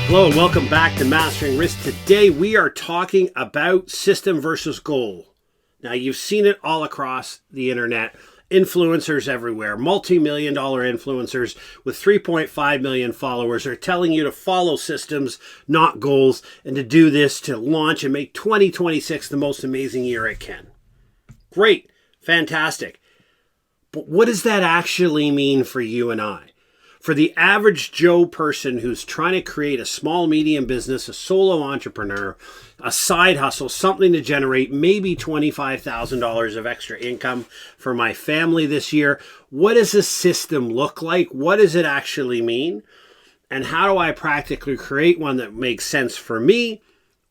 Hello and welcome back to Mastering Risk. Today we are talking about system versus goal. Now you've seen it all across the internet. Influencers everywhere, multi-million-dollar influencers with 3.5 million followers are telling you to follow systems, not goals, and to do this to launch and make 2026 the most amazing year it can. Great, fantastic. But what does that actually mean for you and I? For the average Joe person who's trying to create a small, medium business, a solo entrepreneur, a side hustle, something to generate maybe $25,000 of extra income for my family this year, what does a system look like? What does it actually mean? And how do I practically create one that makes sense for me?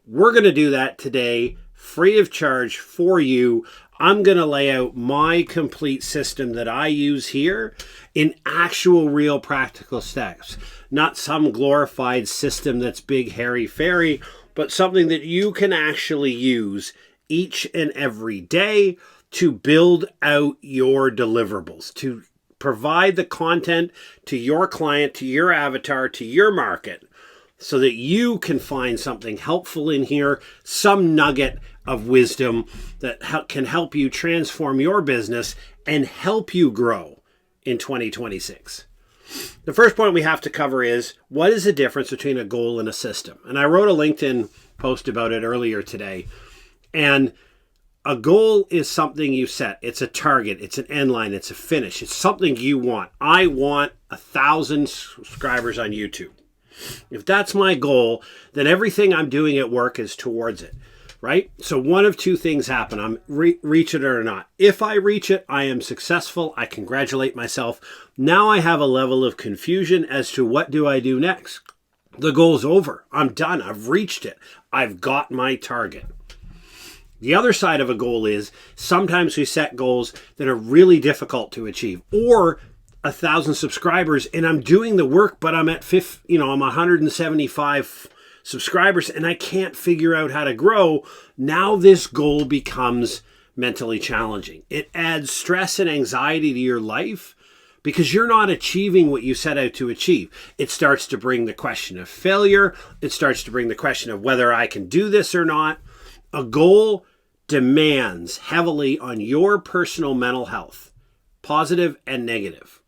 We're going to do that today, free of charge for you. I'm going to lay out my complete system that I use here in actual, real, practical steps. Not some glorified system that's big, hairy, fairy, but something that you can actually use each and every day to build out your deliverables, to provide the content to your client, to your avatar, to your market, so that you can find something helpful in here, some nugget of wisdom that can help you transform your business and help you grow in 2026. The first point we have to cover is, what is the difference between a goal and a system? And I wrote a LinkedIn post about it earlier today. And a goal is something you set. It's a target. It's an end line. It's a finish. It's something you want. I want 1,000 subscribers on YouTube. If that's my goal, then everything I'm doing at work is towards it, right? So one of two things happen. I'm reach it or not. If I reach it, I am successful. I congratulate myself. Now I have a level of confusion as to what do I do next. The goal's over. I'm done. I've reached it. I've got my target. The other side of a goal is sometimes we set goals that are really difficult to achieve, or 1,000 subscribers and I'm doing the work, but I'm at I'm 175 subscribers and I can't figure out how to grow. Now this goal becomes mentally challenging. It adds stress and anxiety to your life because you're not achieving what you set out to achieve. It starts to bring the question of failure. It starts to bring the question of whether I can do this or not. A goal demands heavily on your personal mental health, positive and negative.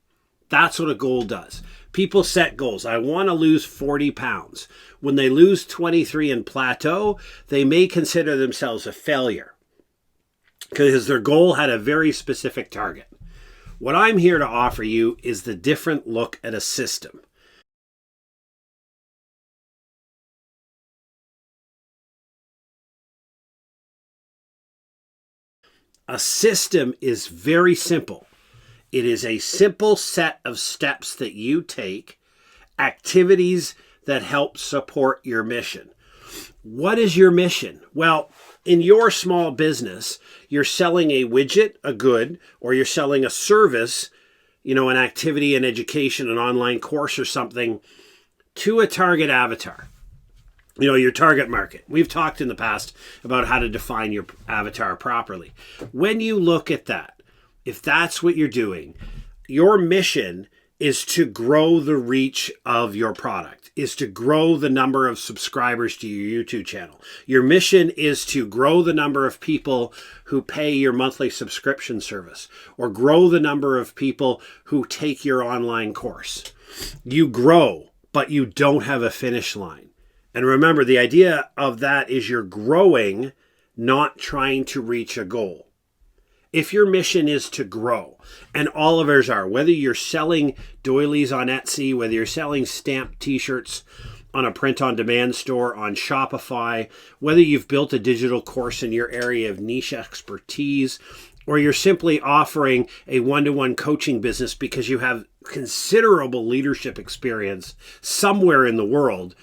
That's what a goal does. People set goals. I want to lose 40 pounds. When they lose 23 and plateau, they may consider themselves a failure because their goal had a very specific target. What I'm here to offer you is the different look at a system. A system is very simple. It is a simple set of steps that you take, activities that help support your mission. What is your mission? Well, in your small business, you're selling a widget, a good, or you're selling a service, an activity, an education, an online course or something to a target avatar. Your target market. We've talked in the past about how to define your avatar properly. When you look at that, if that's what you're doing, your mission is to grow the reach of your product, is to grow the number of subscribers to your YouTube channel. Your mission is to grow the number of people who pay your monthly subscription service, or grow the number of people who take your online course. You grow, but you don't have a finish line. And remember, the idea of that is you're growing, not trying to reach a goal. If your mission is to grow, and all of ours are, whether you're selling doilies on Etsy, whether you're selling stamped t-shirts on a print-on-demand store on Shopify, whether you've built a digital course in your area of niche expertise, or you're simply offering a one-to-one coaching business because you have considerable leadership experience somewhere in the world,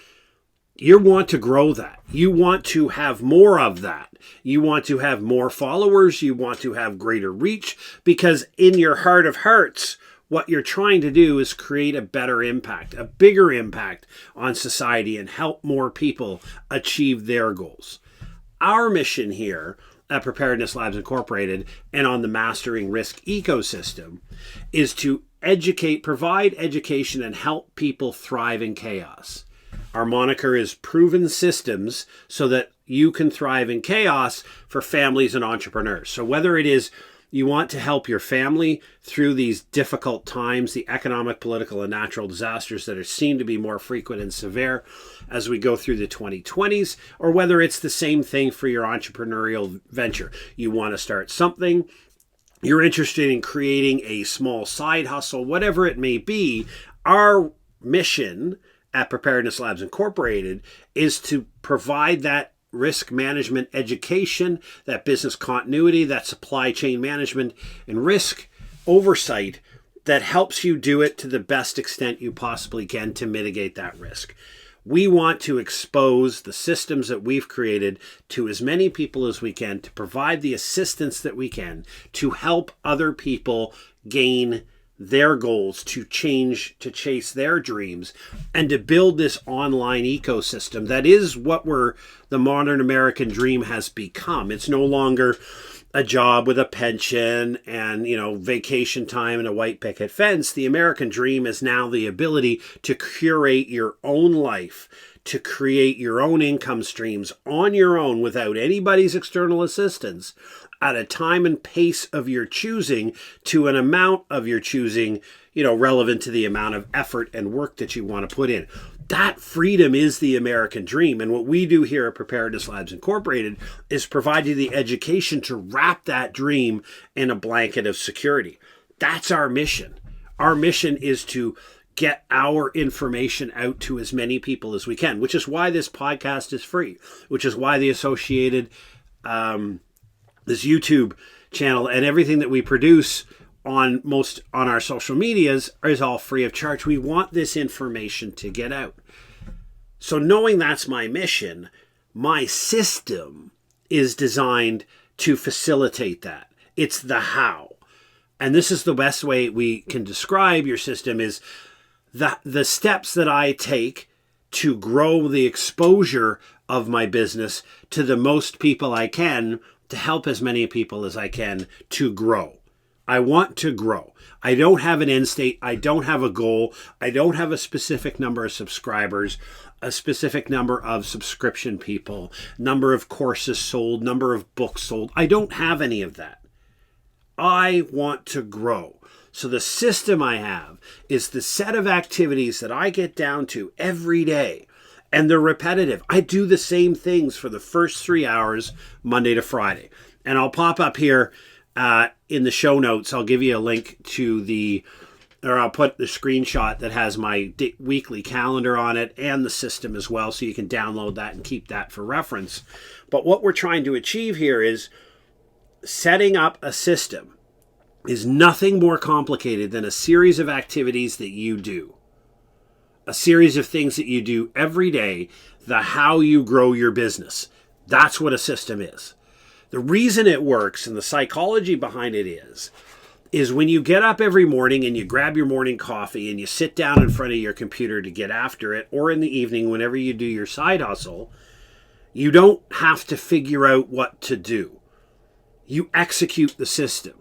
you want to grow that. You want to have more of that. You want to have more followers. You want to have greater reach, because in your heart of hearts, what you're trying to do is create a better impact, a bigger impact on society and help more people achieve their goals. Our mission here at Preparedness Labs Incorporated and on the Mastering Risk ecosystem is to provide education and help people thrive in chaos. Our moniker is Proven Systems, so that you can thrive in chaos for families and entrepreneurs. So whether it is you want to help your family through these difficult times, the economic, political, and natural disasters that are seen to be more frequent and severe as we go through the 2020s, or whether it's the same thing for your entrepreneurial venture. You want to start something, you're interested in creating a small side hustle, whatever it may be, our mission at Preparedness Labs Incorporated is to provide that risk management education, that business continuity, that supply chain management, and risk oversight that helps you do it to the best extent you possibly can to mitigate that risk. We want to expose the systems that we've created to as many people as we can, to provide the assistance that we can to help other people gain their goals, to chase their dreams, and to build this online ecosystem that is what the modern American dream has become. It's no longer a job with a pension and, vacation time and a white picket fence. The American dream is now the ability to curate your own life, to create your own income streams on your own without anybody's external assistance, at a time and pace of your choosing, to an amount of your choosing, relevant to the amount of effort and work that you want to put in. That freedom is the American dream. And what we do here at Preparedness Labs Incorporated is provide you the education to wrap that dream in a blanket of security. That's our mission. Our mission is to get our information out to as many people as we can, which is why this podcast is free, which is why the associated this YouTube channel and everything that we produce on our social medias is all free of charge. We want this information to get out. So knowing that's my mission, my system is designed to facilitate that. It's the how. And this is the best way we can describe your system is the steps that I take to grow the exposure of my business to the most people I can, to help as many people as I can to grow. I want to grow. I don't have an end state. I don't have a goal. I don't have a specific number of subscribers, a specific number of subscription people, number of courses sold, number of books sold. I don't have any of that. I want to grow. So the system I have is the set of activities that I get down to every day. And they're repetitive. I do the same things for the first 3 hours, Monday to Friday. And I'll pop up here in the show notes. I'll give you a link to I'll put the screenshot that has my weekly calendar on it and the system as well, so you can download that and keep that for reference. But what we're trying to achieve here is setting up a system is nothing more complicated than a series of activities that you do. A series of things that you do every day, the how you grow your business. That's what a system is. The reason it works and the psychology behind it is when you get up every morning and you grab your morning coffee and you sit down in front of your computer to get after it, or in the evening whenever you do your side hustle, you don't have to figure out what to do. You execute the system.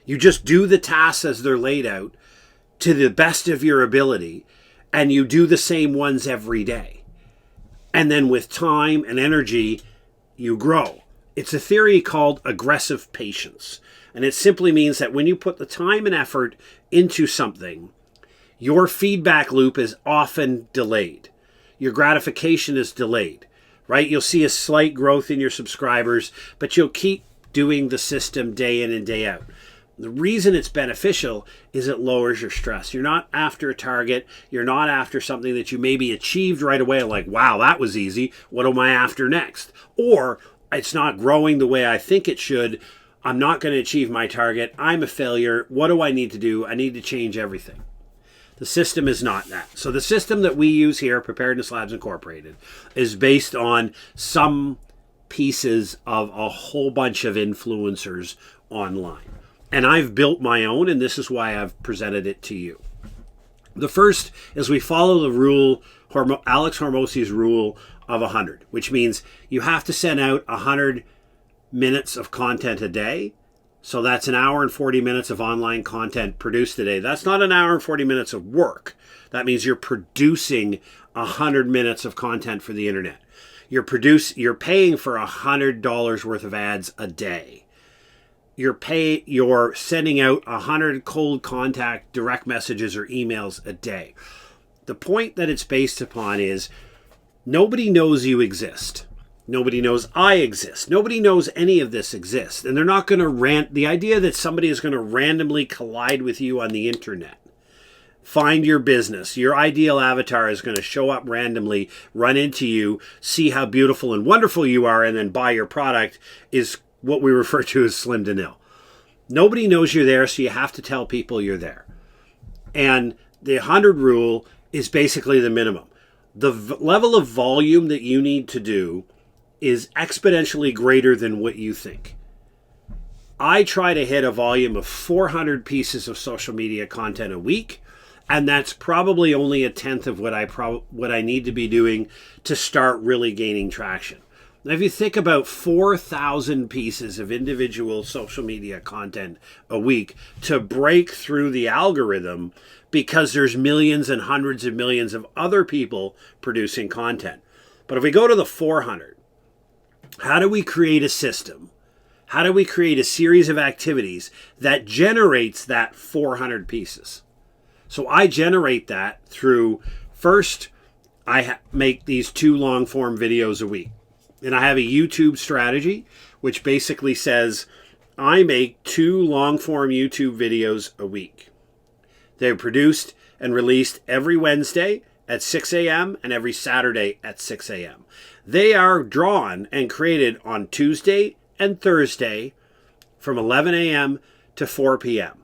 You just do the tasks as they're laid out to the best of your ability, and you do the same ones every day. And then with time and energy, you grow. It's a theory called aggressive patience. And it simply means that when you put the time and effort into something, your feedback loop is often delayed. Your gratification is delayed, right? You'll see a slight growth in your subscribers, but you'll keep doing the system day in and day out. The reason it's beneficial is it lowers your stress. You're not after a target. You're not after something that you maybe achieved right away, like, wow, that was easy. What am I after next? Or it's not growing the way I think it should. I'm not going to achieve my target. I'm a failure. What do I need to do? I need to change everything. The system is not that. So the system that we use here, Preparedness Labs Incorporated, is based on some pieces of a whole bunch of influencers online. And I've built my own, and this is why I've presented it to you. The first is we follow the rule, Alex Hormozi's rule of 100, which means you have to send out 100 minutes of content a day So that's an hour and 40 minutes of online content produced today. That's not an hour and 40 minutes of work. That means you're producing 100 minutes of content for the internet. You're paying for $100 worth of ads a day. You're sending out 100 cold contact direct messages or emails a day. The point that it's based upon is nobody knows you exist. Nobody knows I exist. Nobody knows any of this exists. And they're not going to the idea that somebody is going to randomly collide with you on the internet, find your business, your ideal avatar is going to show up randomly, run into you, see how beautiful and wonderful you are, and then buy your product is what we refer to as slim to nil. Nobody knows you're there, so you have to tell people you're there. And the 100 rule is basically the minimum. The level of volume that you need to do is exponentially greater than what you think. I try to hit a volume of 400 pieces of social media content a week, and that's probably only a tenth of what I need to be doing to start really gaining traction. Now, if you think about 4,000 pieces of individual social media content a week to break through the algorithm, because there's millions and hundreds of millions of other people producing content. But if we go to the 400, how do we create a system? How do we create a series of activities that generates that 400 pieces? So I generate that through, first, I make these 2 long form videos a week. And I have a YouTube strategy, which basically says I make 2 long form YouTube videos a week. They're produced and released every Wednesday at 6 a.m. and every Saturday at 6 a.m. They are drawn and created on Tuesday and Thursday from 11 a.m. to 4 p.m.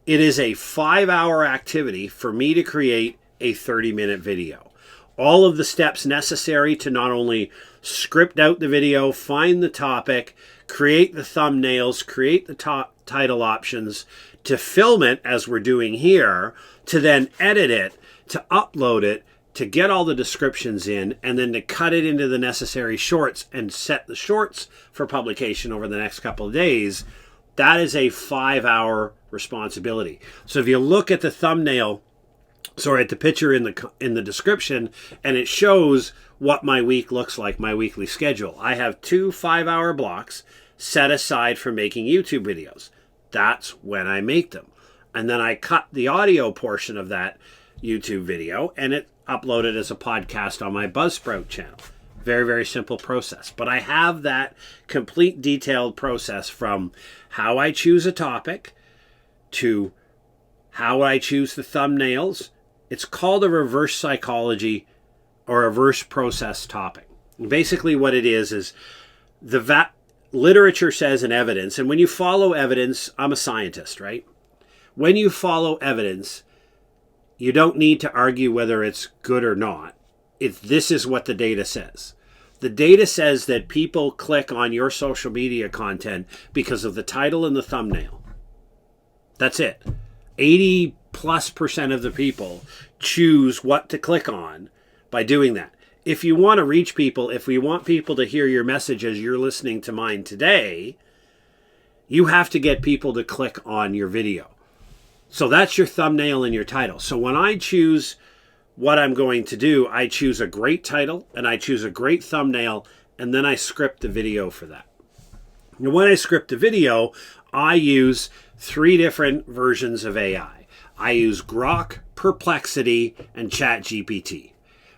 It is a 5-hour activity for me to create a 30-minute video. All of the steps necessary to not only script out the video, find the topic, create the thumbnails, create the title options, to film it as we're doing here, to then edit it, to upload it, to get all the descriptions in, and then to cut it into the necessary shorts and set the shorts for publication over the next couple of days. That is a 5-hour responsibility. So if you look at the thumbnail, at the picture in the description, and it shows what my week looks like, my weekly schedule. I have 2 5-hour blocks set aside for making YouTube videos. That's when I make them. And then I cut the audio portion of that YouTube video and it uploaded as a podcast on my Buzzsprout channel. Very, very simple process. But I have that complete detailed process from how I choose a topic to how I choose the thumbnails. It's called a reverse psychology or reverse process topic. And basically what it is the literature says in evidence, and when you follow evidence, I'm a scientist, right? When you follow evidence, you don't need to argue whether it's good or not. This is what the data says. The data says that people click on your social media content because of the title and the thumbnail. That's it. 80+% of the people choose what to click on by doing that. If you want to reach people, if we want people to hear your message as you're listening to mine today, you have to get people to click on your video. So that's your thumbnail and your title. So when I choose what I'm going to do, I choose a great title and I choose a great thumbnail, and then I script the video for that. And when I script the video, I use 3 different versions of AI. I use Grok, Perplexity, and ChatGPT.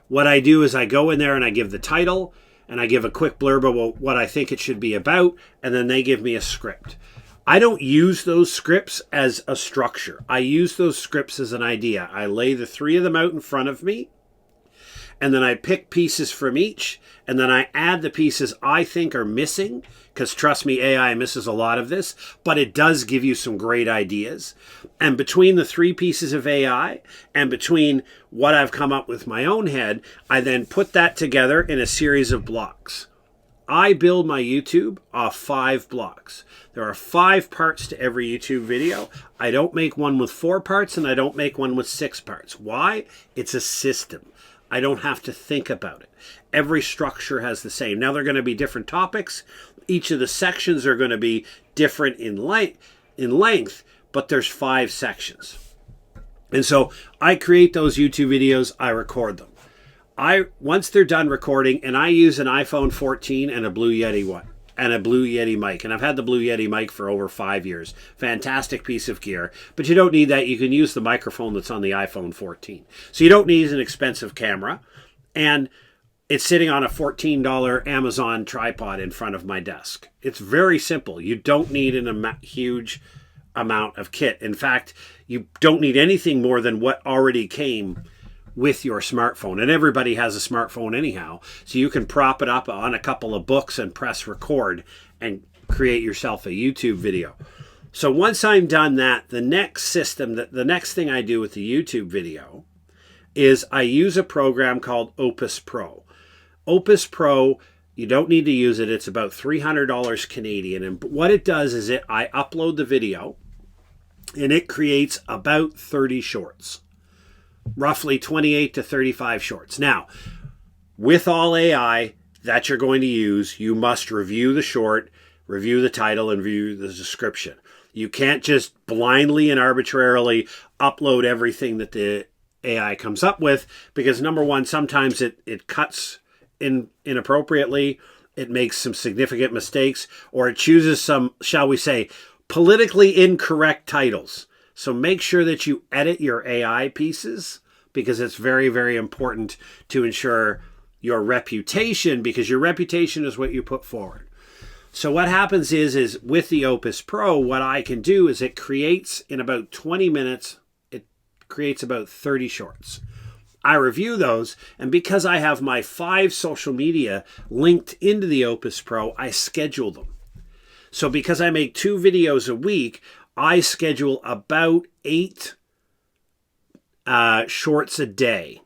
What I do is I go in there and I give the title and I give a quick blurb about what I think it should be about, and then they give me a script. I don't use those scripts as a structure. I use those scripts as an idea. I lay the 3 of them out in front of me, and then I pick pieces from each, and then I add the pieces I think are missing, because trust me, AI misses a lot of this, but it does give you some great ideas. And between the 3 pieces of AI and between what I've come up with my own head, I then put that together in a series of blocks. I build my YouTube off 5 blocks. There are 5 parts to every YouTube video. I don't make one with 4 parts and I don't make one with 6 parts. Why? It's a system. I don't have to think about it. Every structure has the same. Now, they're going to be different topics Each of the sections are going to be different in length, but there's 5 sections. And so I create those YouTube videos, I record them. Once they're done recording, and I use an iPhone 14 and a Blue Yeti mic. And I've had the Blue Yeti mic for over 5 years. Fantastic piece of gear. But you don't need that. You can use the microphone that's on the iPhone 14. So you don't need an expensive camera. And it's sitting on a $14 Amazon tripod in front of my desk. It's very simple. You don't need a huge amount of kit. In fact, you don't need anything more than what already came with your smartphone. And everybody has a smartphone anyhow. So you can prop it up on a couple of books and press record and create yourself a YouTube video. So once I'm done that, the next thing I do with the YouTube video is I use a program called Opus Pro. Opus Pro, you don't need to use it. It's about $300 Canadian. And what it does is I upload the video and it creates about 30 shorts. Roughly 28 to 35 shorts. Now, with all AI that you're going to use, you must review the short, review the title, and review the description. You can't just blindly and arbitrarily upload everything that the AI comes up with, because number one, sometimes it cuts inappropriately, it makes some significant mistakes, or it chooses some, shall we say, politically incorrect titles. So make sure that you edit your AI pieces, because it's very, very important to ensure your reputation, because your reputation is what you put forward. So what happens is with the Opus Pro, what I can do is it creates in about 20 minutes, it creates about 30 shorts. I review those, and because I have my 5 social media linked into the Opus Pro, I schedule them. So because I make 2 videos a week, I schedule about 8 shorts a day.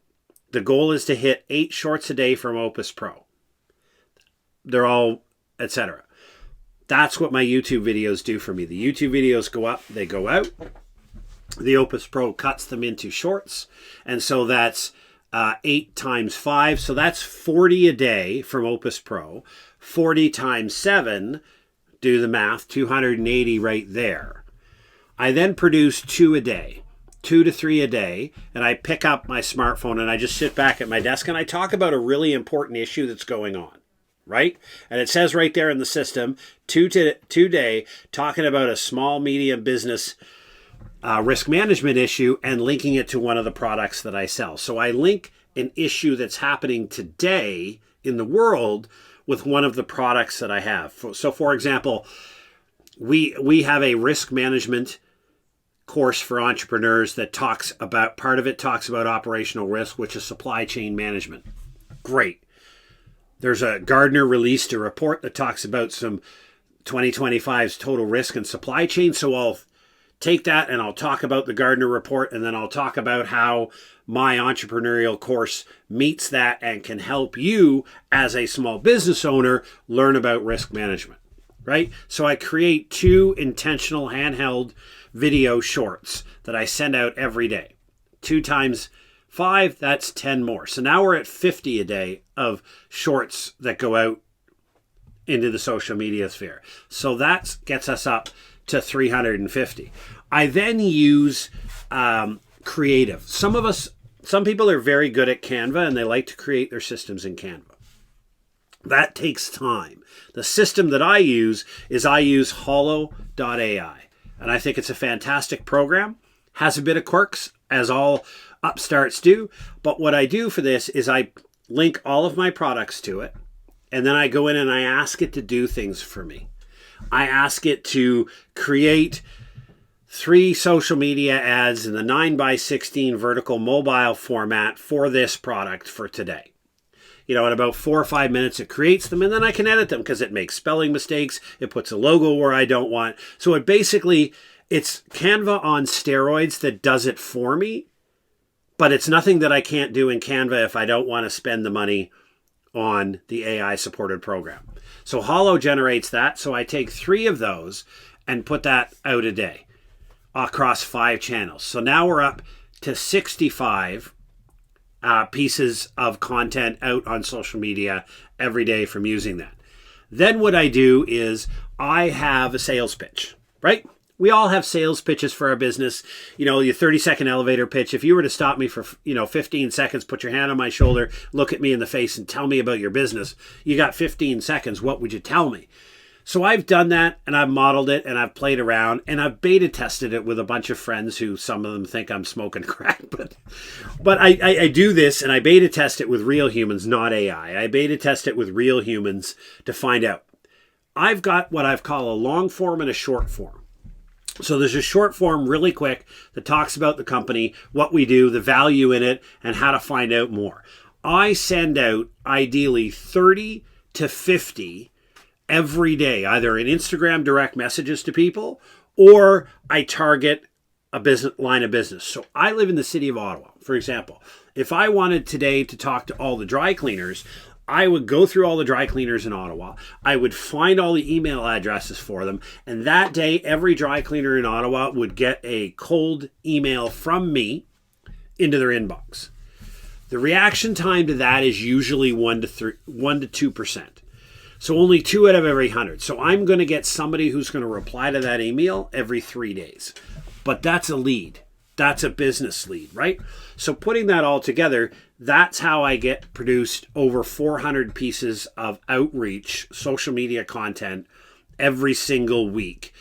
The goal is to hit 8 shorts a day from Opus Pro. They're all, etc. That's what my YouTube videos do for me. The YouTube videos go up, they go out. The Opus Pro cuts them into shorts. And so that's 8 times 5. So that's 40 a day from Opus Pro. 40 times 7, do the math, 280 right there. I then produce 2 a day, 2 to 3 a day, and I pick up my smartphone and I just sit back at my desk and I talk about a really important issue that's going on, right? And it says right there in the system, 2 day, talking about a small, medium business risk management issue and linking it to one of the products that I sell. So I link an issue that's happening today in the world with one of the products that I have. So for example, we have a risk management course for entrepreneurs that talks about, part of it talks about operational risk, which is supply chain management. Great. There's a Gardner released a report that talks about some 2025's total risk and supply chain. So I'll take that and I'll talk about the Gardner report, and then I'll talk about how my entrepreneurial course meets that and can help you as a small business owner learn about risk management, right? So I create 2 intentional handheld video shorts that I send out every day. 2 times 5, that's 10 more. So now we're at 50 a day of shorts that go out into the social media sphere. So that gets us up to 350. I then use creative. Some people are very good at Canva and they like to create their systems in Canva. That takes time. The system that I use Holo.ai. And I think it's a fantastic program. Has a bit of quirks, as all upstarts do. But what I do for this is I link all of my products to it. And then I go in and I ask it to do things for me. I ask it to create 3 social media ads in the 9:16 vertical mobile format for this product for today. In about 4 or 5 minutes, it creates them, and then I can edit them because it makes spelling mistakes. It puts a logo where I don't want. So it's Canva on steroids that does it for me, but it's nothing that I can't do in Canva if I don't want to spend the money on the AI-supported program. So Holo generates that, so I take 3 of those and put that out a day across 5 channels. So now we're up to 65 pieces of content out on social media every day from using that. Then what I do is I have a sales pitch, right? We all have sales pitches for our business. Your 30-second elevator pitch. If you were to stop me for, 15 seconds, put your hand on my shoulder, look at me in the face and tell me about your business, you got 15 seconds. What would you tell me? So I've done that, and I've modeled it, and I've played around, and I've beta tested it with a bunch of friends who some of them think I'm smoking crack, but I do this, and I beta test it with real humans, not AI. I beta test it with real humans to find out. I've got what I've called a long form and a short form. So there's a short form really quick that talks about the company, what we do, the value in it, and how to find out more. I send out ideally 30 to 50 every day, either in Instagram direct messages to people, or I target a business line of business. So I live in the city of Ottawa, for example. If I wanted today to talk to all the dry cleaners, I would go through all the dry cleaners in Ottawa. I would find all the email addresses for them. And that day, every dry cleaner in Ottawa would get a cold email from me into their inbox. The reaction time to that is usually 1 to 2%. So only 2 out of every 100. So I'm going to get somebody who's going to reply to that email every 3 days. But that's a lead. That's a business lead, right? So putting that all together, that's how I get produced over 400 pieces of outreach, social media content every single week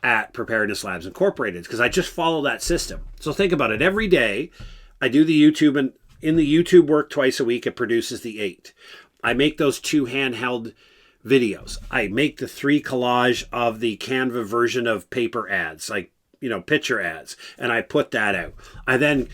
at Preparedness Labs Incorporated, because I just follow that system. So think about it. Every day, I do the YouTube, and in the YouTube work twice a week, it produces the 8. I make those 2 handheld videos. I make the 3 collage of the Canva version of paper ads, like, picture ads, and I put that out. I then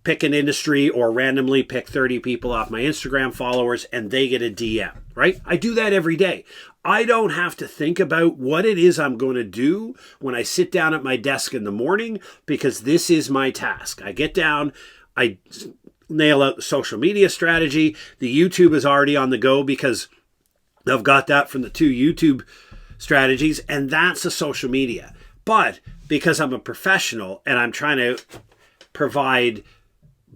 pick an industry or randomly pick 30 people off my Instagram followers, and they get a DM, right? I do that every day. I don't have to think about what it is I'm going to do when I sit down at my desk in the morning, because this is my task. I get down, I nail out the social media strategy. The YouTube is already on the go because I've got that from the 2 YouTube strategies, and that's the social media. But because I'm a professional and I'm trying to provide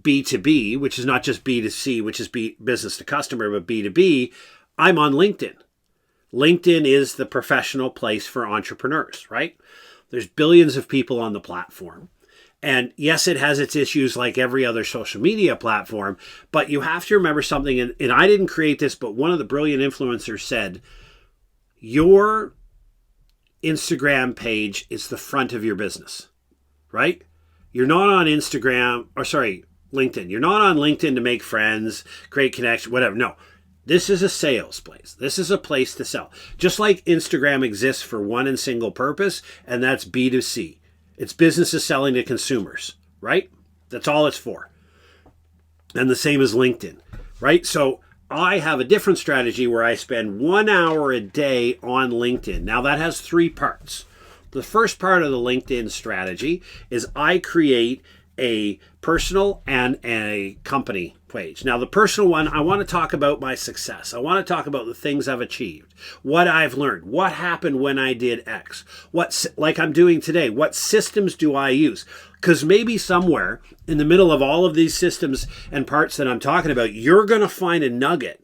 B2B, which is not just B2C, which is business to customer, but B2B, I'm on LinkedIn. LinkedIn is the professional place for entrepreneurs, right? There's billions of people on the platform. And yes, it has its issues like every other social media platform, but you have to remember something, and I didn't create this, but one of the brilliant influencers said, your Instagram page is the front of your business, right? You're not on LinkedIn. You're not on LinkedIn to make friends, create connection, whatever. No, this is a sales place. This is a place to sell. Just like Instagram exists for one and single purpose, and that's B2C. It's businesses selling to consumers, right? That's all it's for. And the same as LinkedIn, right? So I have a different strategy where I spend 1 hour a day on LinkedIn. Now that has 3 parts. The first part of the LinkedIn strategy is I create a personal and a company page. Now the personal one, I want to talk about my success. I want to talk about the things I've achieved, what I've learned, what happened when I did X, like I'm doing today, what systems do I use? Because maybe somewhere in the middle of all of these systems and parts that I'm talking about, you're going to find a nugget.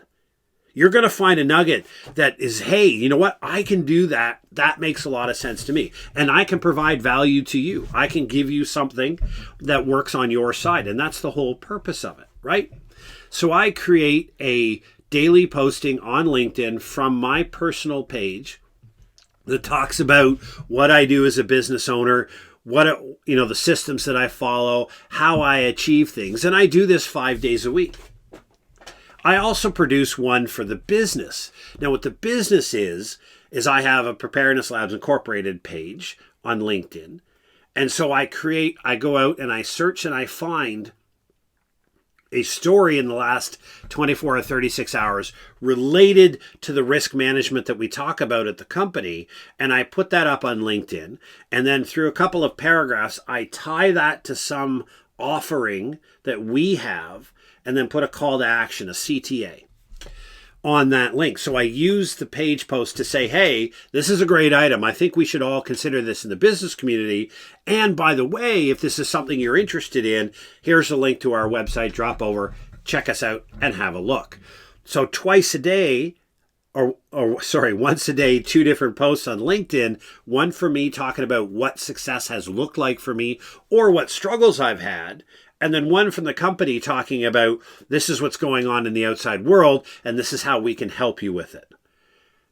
You're going to find a nugget that is, hey, you know what? I can do that. That makes a lot of sense to me. And I can provide value to you. I can give you something that works on your side. And that's the whole purpose of it, right? So I create a daily posting on LinkedIn from my personal page that talks about what I do as a business owner, the systems that I follow, how I achieve things. And I do this 5 days a week. I also produce one for the business. Now, what the business is I have a Preparedness Labs Incorporated page on LinkedIn. And so I go out and I search and I find a story in the last 24 or 36 hours related to the risk management that we talk about at the company. And I put that up on LinkedIn. And then through a couple of paragraphs, I tie that to some offering that we have, and then put a call to action, a CTA, on that link. So I use the page post to say, hey, this is a great item. I think we should all consider this in the business community. And by the way, if this is something you're interested in, here's a link to our website. Drop over, check us out, and have a look. So twice a day, once a day, 2 different posts on LinkedIn, one for me talking about what success has looked like for me or what struggles I've had, and then one from the company talking about this is what's going on in the outside world and this is how we can help you with it.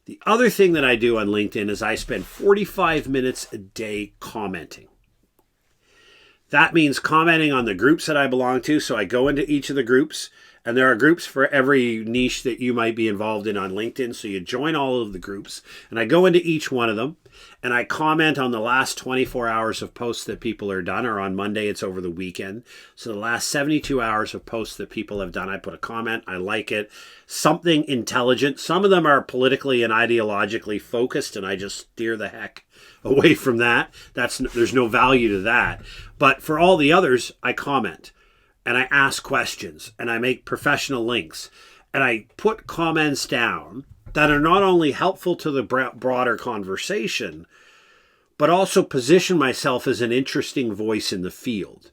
The other thing that I do on LinkedIn is I spend 45 minutes a day commenting. That means commenting on the groups that I belong to. So I go into each of the groups, and there are groups for every niche that you might be involved in on LinkedIn. So you join all of the groups, and I go into each one of them, and I comment on the last 24 hours of posts that people are done, or on Monday, it's over the weekend. So the last 72 hours of posts that people have done, I put a comment, I like it, something intelligent. Some of them are politically and ideologically focused, and I just steer the heck away from that. There's no value to that. But for all the others, I comment and I ask questions and I make professional links and I put comments down that are not only helpful to the broader conversation, but also position myself as an interesting voice in the field.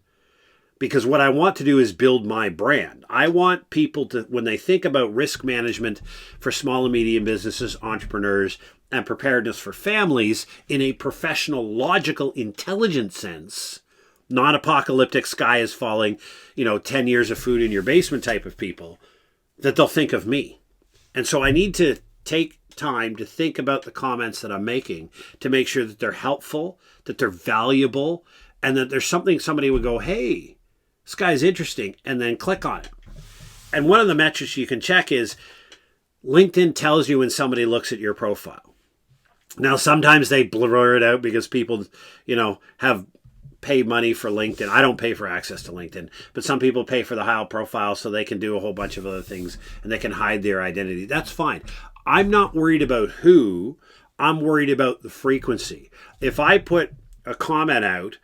Because what I want to do is build my brand. I want people to, when they think about risk management for small and medium businesses, entrepreneurs, and preparedness for families in a professional, logical, intelligent sense, not apocalyptic sky is falling, 10 years of food in your basement type of people, that they'll think of me. And so I need to take time to think about the comments that I'm making to make sure that they're helpful, that they're valuable, and that there's something somebody would go, hey, this guy's interesting, and then click on it. And one of the metrics you can check is LinkedIn tells you when somebody looks at your profile. Now, sometimes they blur it out because people, have paid money for LinkedIn. I don't pay for access to LinkedIn, but some people pay for the high profile so they can do a whole bunch of other things and they can hide their identity. That's fine. I'm not worried about who. I'm worried about the frequency. If I put a comment out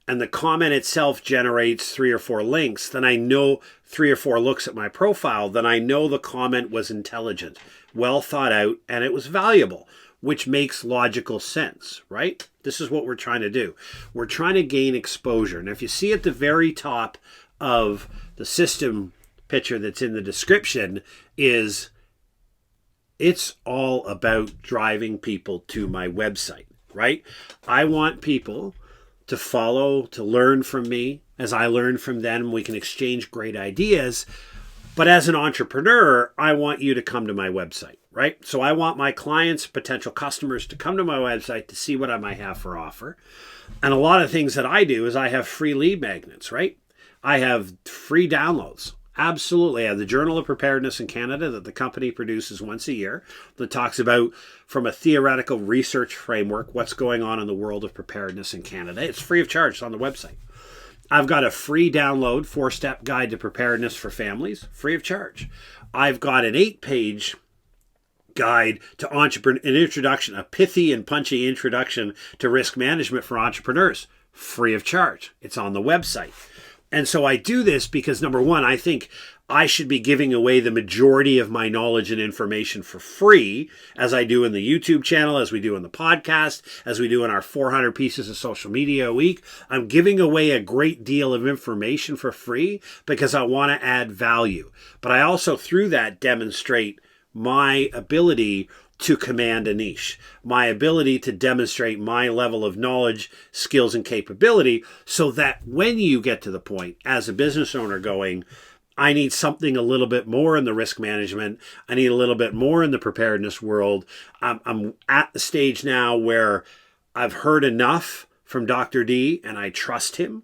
and the comment itself generates 3 or 4 links, then I know 3 or 4 looks at my profile, then I know the comment was intelligent, well thought out, and it was valuable, which makes logical sense, right? This is what we're trying to do. We're trying to gain exposure. And if you see at the very top of the system picture that's in the description is it's all about driving people to my website, right? I want people to follow, to learn from me. As I learn from them, we can exchange great ideas. But as an entrepreneur, I want you to come to my website, right? So I want my clients, potential customers to come to my website to see what I might have for offer. And a lot of things that I do is I have free lead magnets, right? I have free downloads. Absolutely. I have the Journal of Preparedness in Canada that the company produces once a year that talks about, from a theoretical research framework, what's going on in the world of preparedness in Canada. It's free of charge. It's on the website. I've got a free download, 4-step guide to preparedness for families, free of charge. I've got an 8-page guide to an introduction, a pithy and punchy introduction to risk management for entrepreneurs, free of charge. It's on the website. And so I do this because, number one, I think I should be giving away the majority of my knowledge and information for free, as I do in the YouTube channel, as we do in the podcast, as we do in our 400 pieces of social media a week. I'm giving away a great deal of information for free because I want to add value. But I also, through that, demonstrate my ability to command a niche, my ability to demonstrate my level of knowledge, skills, and capability, so that when you get to the point as a business owner going, I need something a little bit more in the risk management, I need a little bit more in the preparedness world. I'm at the stage now where I've heard enough from Dr. D and I trust him.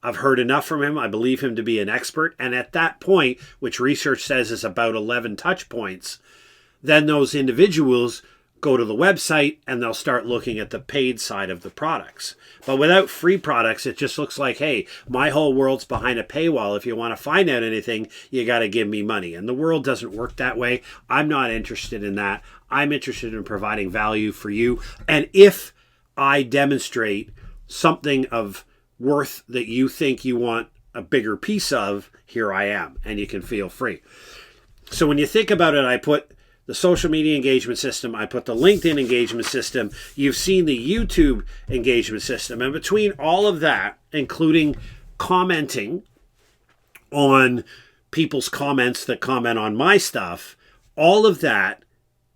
I've heard enough from him. I believe him to be an expert. And at that point, which research says is about 11 touch points, then those individuals go to the website and they'll start looking at the paid side of the products. But without free products, it just looks like, hey, my whole world's behind a paywall. If you want to find out anything, you got to give me money. And the world doesn't work that way. I'm not interested in that. I'm interested in providing value for you. And if I demonstrate something of worth that you think you want a bigger piece of, here I am, and you can feel free. So when you think about it, I put the social media engagement system, I put the LinkedIn engagement system, you've seen the YouTube engagement system, and between all of that, including commenting on people's comments that comment on my stuff, all of that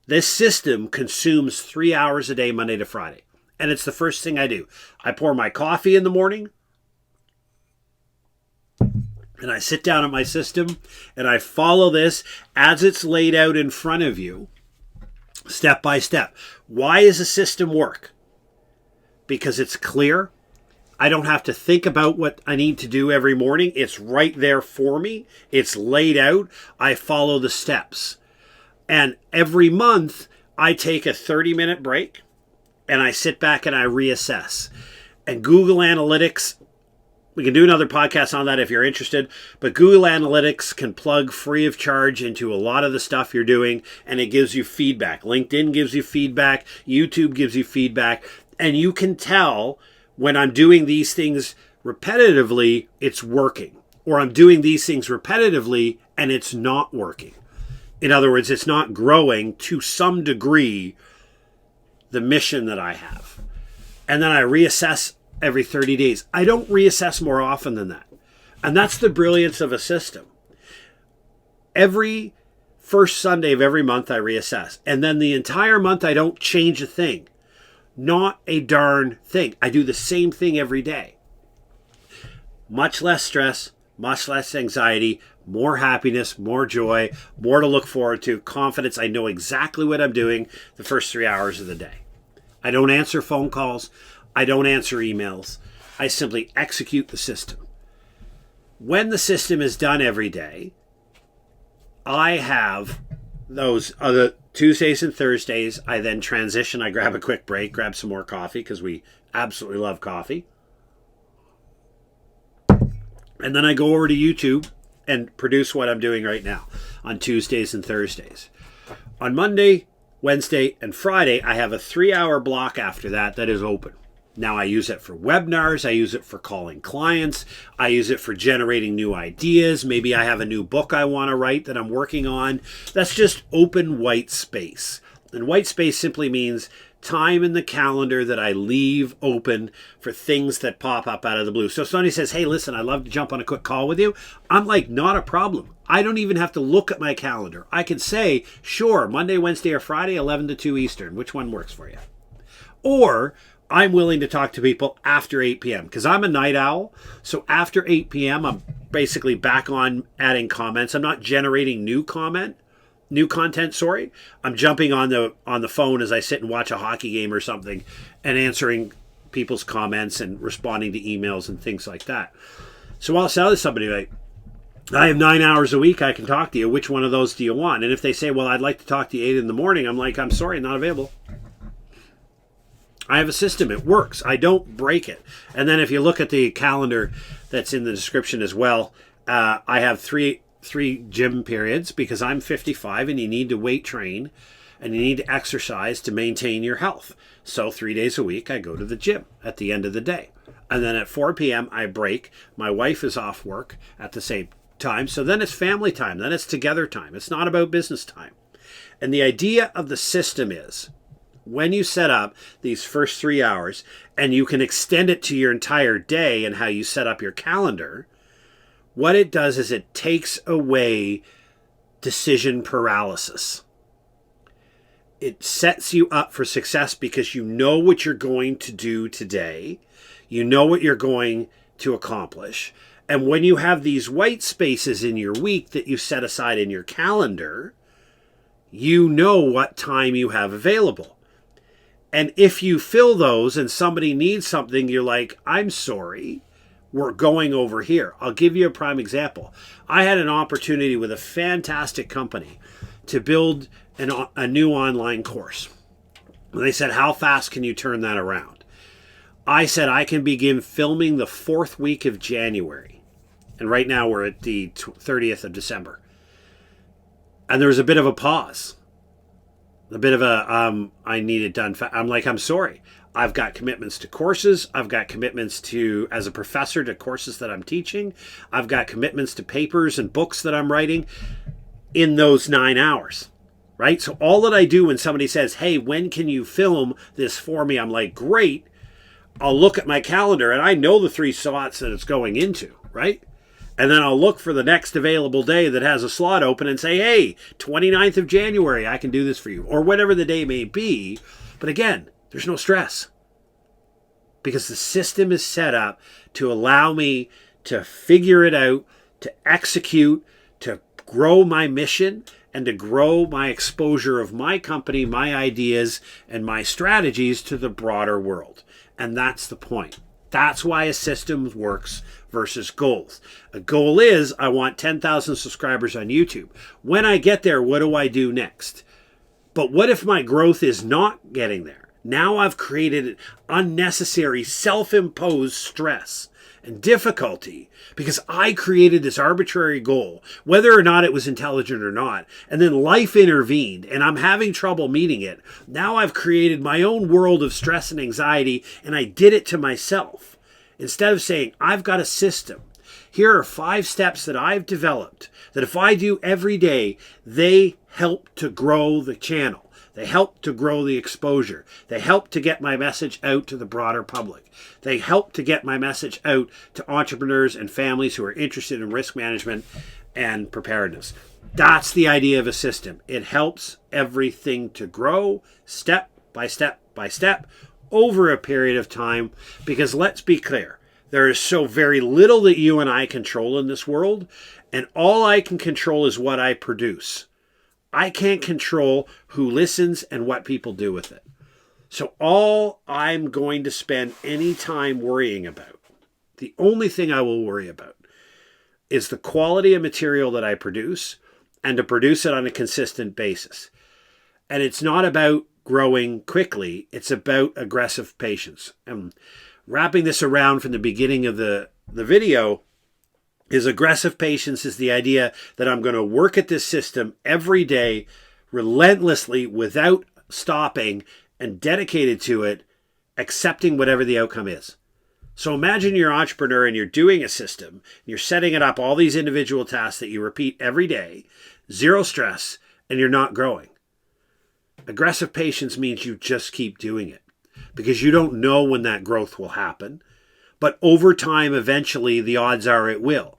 This system consumes 3 hours a day, Monday to Friday. And it's the first thing I do. I pour my coffee in the morning, and I sit down at my system, and I follow this as it's laid out in front of you, step by step. Why does a system work? Because it's clear. I don't have to think about what I need to do every morning. It's right there for me. It's laid out. I follow the steps. And every month, I take a 30-minute break, and I sit back and I reassess. And Google Analytics, we can do another podcast on that if you're interested, but Google Analytics can plug free of charge into a lot of the stuff you're doing, and it gives you feedback. LinkedIn gives you feedback. YouTube gives you feedback. And you can tell when I'm doing these things repetitively, it's working. Or I'm doing these things repetitively, and it's not working. In other words, it's not growing to some degree the mission that I have. And then I reassess every 30 days. I don't reassess more often than that. And that's the brilliance of a system. Every first Sunday of every month, I reassess. And then the entire month, I don't change a thing. Not a darn thing. I do the same thing every day. Much less stress, much less anxiety, more happiness, more joy, more to look forward to, confidence. I know exactly what I'm doing the first 3 hours of the day. I don't answer phone calls. I don't answer emails. I simply execute the system. When the system is done every day, I have those other Tuesdays and Thursdays. I then transition. I grab a quick break, grab some more coffee because we absolutely love coffee. And then I go over to YouTube and produce what I'm doing right now on Tuesdays and Thursdays. On Monday, Wednesday, and Friday, I have a 3-hour block after that is open. Now I use it for webinars. I use it for calling clients. I use it for generating new ideas. Maybe I have a new book I want to write that I'm working on. That's just open white space. And white space simply means time in the calendar that I leave open for things that pop up out of the blue. So if somebody says, hey, listen, I'd love to jump on a quick call with you. I'm like, not a problem. I don't even have to look at my calendar. I can say, sure, Monday, Wednesday, or Friday, 11 to 2 Eastern. Which one works for you? Or I'm willing to talk to people after 8 p.m. because I'm a night owl. So after 8 p.m., I'm basically back on adding comments. I'm not generating new content. I'm jumping on the phone as I sit and watch a hockey game or something and answering people's comments and responding to emails and things like that. So I'll tell somebody, like, I have 9 hours a week I can talk to you. Which one of those do you want? And if they say, well, I'd like to talk to you 8 in the morning, I'm like, I'm sorry, not available. I have a system. It works. I don't break it. And then if you look at the calendar that's in the description as well, I have three gym periods because I'm 55 and you need to weight train and you need to exercise to maintain your health. So 3 days a week, I go to the gym at the end of the day. And then at 4 p.m., I break. My wife is off work at the same time. So then it's family time. Then it's together time. It's not about business time. And the idea of the system is, when you set up these first 3 hours and you can extend it to your entire day and how you set up your calendar, what it does is it takes away decision paralysis. It sets you up for success because you know what you're going to do today. You know what you're going to accomplish. And when you have these white spaces in your week that you set aside in your calendar, you know what time you have available. And if you fill those and somebody needs something, you're like, I'm sorry, we're going over here. I'll give you a prime example. I had an opportunity with a fantastic company to build a new online course. And they said, how fast can you turn that around? I said, I can begin filming the 4th week of January. And right now we're at the 30th of December. And there was a bit of a pause. A bit of I need it done. I'm like, I'm sorry. I've got commitments to courses. I've got commitments to, as a professor, to courses that I'm teaching. I've got commitments to papers and books that I'm writing in those 9 hours, right? So all that I do when somebody says, hey, when can you film this for me? I'm like, great. I'll look at my calendar and I know the 3 slots that it's going into, right? And then I'll look for the next available day that has a slot open and say, hey, 29th of January, I can do this for you, or whatever the day may be. But again, there's no stress because the system is set up to allow me to figure it out, to execute, to grow my mission, and to grow my exposure of my company, my ideas, and my strategies to the broader world. And that's the point. That's why a system works versus goals. A goal is, I want 10,000 subscribers on YouTube. When I get there, what do I do next? But what if my growth is not getting there? Now I've created unnecessary self-imposed stress and difficulty because I created this arbitrary goal, whether or not it was intelligent or not, and then life intervened and I'm having trouble meeting it. Now I've created my own world of stress and anxiety, and I did it to myself. Instead of saying, I've got a system. Here are 5 steps that I've developed that if I do every day, they help to grow the channel. They help to grow the exposure. They help to get my message out to the broader public. They help to get my message out to entrepreneurs and families who are interested in risk management and preparedness. That's the idea of a system. It helps everything to grow step by step by step over a period of time, because let's be clear, there is so very little that you and I control in this world, and all I can control is what I produce. I can't control who listens and what people do with it. So all I'm going to spend any time worrying about, the only thing I will worry about, is the quality of material that I produce and to produce it on a consistent basis. And it's not about growing quickly. It's about aggressive patience. And wrapping this around from the beginning of the video, is aggressive patience is the idea that I'm going to work at this system every day, relentlessly, without stopping, and dedicated to it, accepting whatever the outcome is. So imagine you're an entrepreneur and you're doing a system, and you're setting it up, all these individual tasks that you repeat every day, zero stress, and you're not growing. Aggressive patience means you just keep doing it because you don't know when that growth will happen. But over time, eventually, the odds are it will.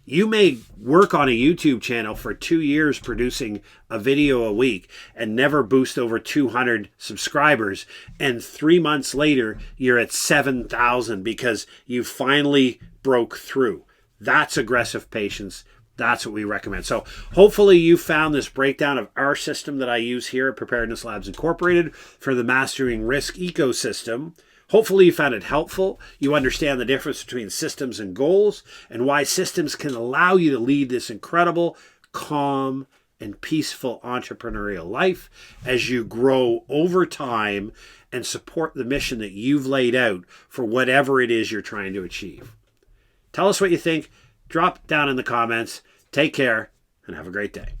You may work on a YouTube channel for 2 years producing a video a week and never boost over 200 subscribers. And 3 months later, you're at 7,000 because you finally broke through. That's aggressive patience. That's what we recommend. So hopefully you found this breakdown of our system that I use here at Preparedness Labs Incorporated for the Mastering Risk ecosystem. Hopefully you found it helpful. You understand the difference between systems and goals and why systems can allow you to lead this incredible, calm, and peaceful entrepreneurial life as you grow over time and support the mission that you've laid out for whatever it is you're trying to achieve. Tell us what you think. Drop down in the comments. Take care and have a great day.